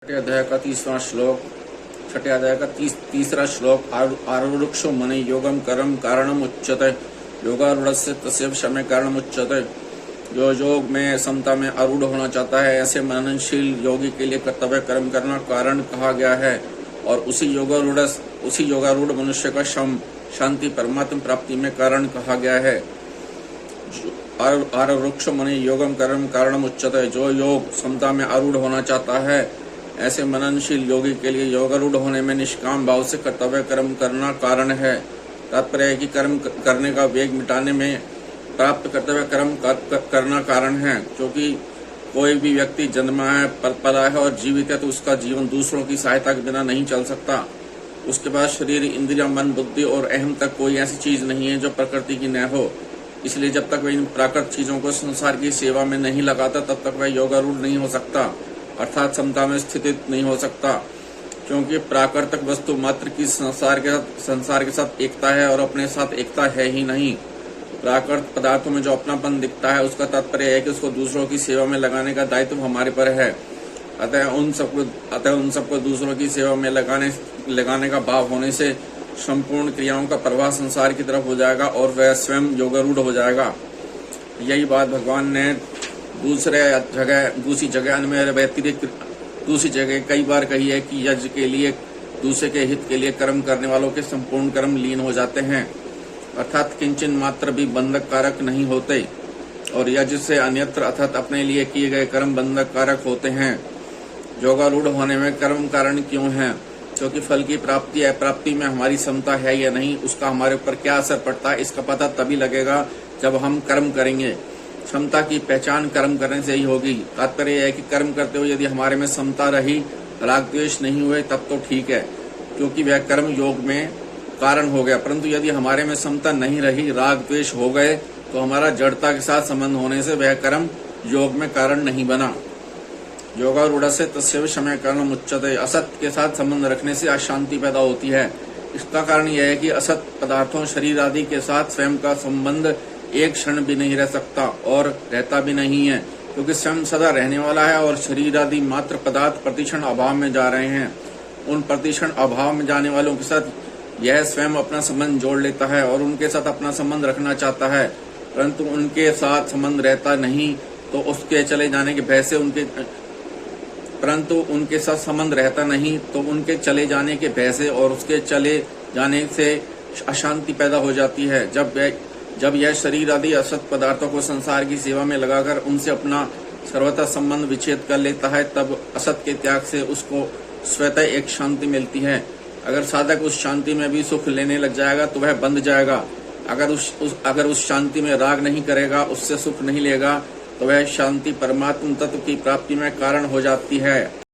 छठे अध्याय का 30वां श्लोक। छठे अध्याय का तीसरा श्लोक। आरूढ़ो मने योगम कर्म कारणम उच्यते योगारूढ़स्य तस्यैव शमे कारणम उच्यते। जो योग में समता में आरूढ़ होना चाहता है, ऐसे मननशील योगी के लिए कर्तव्य कर्म करना कारण कहा गया है। और उसी योगारूढ़ मनुष्य का शांति परमात्म प्राप्ति में कारण कहा गया है। आरूढ़ो मने योगम कर्म कारणम उच्यते। जो योग समता में आरूढ़ होना चाहता है, ऐसे मननशील योगी के लिए योगारूढ़ होने में निष्काम भाव से कर्तव्य कर्म करना कारण है। तात्पर्य है कि कर्म करने का वेग मिटाने में प्राप्त कर्तव्य कर्म करना कारण है। क्योंकि कोई भी व्यक्ति जन्मा है, पला है और जीवित है, तो उसका जीवन दूसरों की सहायता के बिना नहीं चल सकता। उसके पास शरीर, इंद्रिया, मन, बुद्धि और अहम तक कोई ऐसी चीज नहीं है जो प्रकृति की न हो। इसलिए जब तक वह इन प्राकृत चीजों को संसार की सेवा में नहीं लगाता, तब तक वह योगारूढ़ नहीं हो सकता, अर्थात समता में स्थित नहीं हो सकता। क्योंकि प्राकृतिक वस्तु मात्र की संसार के साथ एकता है और अपने साथ एकता है ही नहीं। प्राकृतिक पदार्थों में जो अपनापन दिखता है, उसका तात्पर्य है कि उसको दूसरों की सेवा में लगाने का दायित्व हमारे पर है। अतः उन सबको दूसरों की सेवा में लगाने का भाव होने से संपूर्ण क्रियाओं का प्रवाह संसार की तरफ हो जाएगा और वह स्वयं योगारूढ़ हो जाएगा। यही बात भगवान ने दूसरी जगह में व्यतिरिक्त दूसरी जगह कई बार कही है कि यज्ञ के लिए, दूसरे के हित के लिए कर्म करने वालों के संपूर्ण कर्म लीन हो जाते हैं, अर्थात किंचन मात्र भी बंधक कारक नहीं होते। और यज्ञ से अन्यत्र अर्थात अपने लिए किए गए कर्म बंधक कारक होते हैं। योगारूढ़ होने में कर्म कारण क्यों है? क्योंकि फल की प्राप्ति अप्राप्ति में हमारी समता है या नहीं, उसका हमारे ऊपर क्या असर पड़ता है, इसका पता तभी लगेगा जब हम कर्म करेंगे। समता की पहचान कर्म करने से ही होगी। तात्पर्य है कि कर्म करते हुए यदि हमारे में समता रही, राग द्वेष नहीं हुए, तब तो ठीक है, क्योंकि वह कर्म योग में कारण हो गया। परंतु यदि हमारे में समता नहीं रही, राग द्वेष हो गए, तो हमारा जड़ता के साथ संबंध होने से वह कर्म योग में कारण नहीं बना। योगारूढ़स्य तस्यैव शमे कारणम उच्यते। असत के साथ संबंध रखने से अशांति पैदा होती है। इसका कारण यह है कि असत पदार्थों, शरीर आदि के साथ स्वयं का संबंध एक क्षण भी नहीं रह सकता और रहता भी नहीं है, क्योंकि स्वयं सदा रहने वाला है और शरीर आदि मात्र पदार्थ प्रतिक्षण अभाव में जा रहे हैं। उन प्रतिक्षण अभाव में जाने वालों के साथ यह स्वयं अपना संबंध जोड़ लेता है और उनके साथ अपना संबंध रखना चाहता है, परंतु उनके साथ संबंध रहता नहीं, तो उसके चले जाने के भय से उनके साथ संबंध रहता नहीं, तो उनके चले जाने के भय से और उसके चले जाने से अशांति पैदा हो जाती है। जब यह शरीर आदि असत पदार्थों को संसार की सेवा में लगाकर उनसे अपना सर्वथा संबंध विच्छेद कर लेता है, तब असत के त्याग से उसको स्वतः एक शांति मिलती है। अगर साधक उस शांति में भी सुख लेने लग जाएगा तो वह बंध जाएगा। अगर उस शांति में राग नहीं करेगा, उससे सुख नहीं लेगा, तो वह शांति परमात्म तत्व की प्राप्ति में कारण हो जाती है।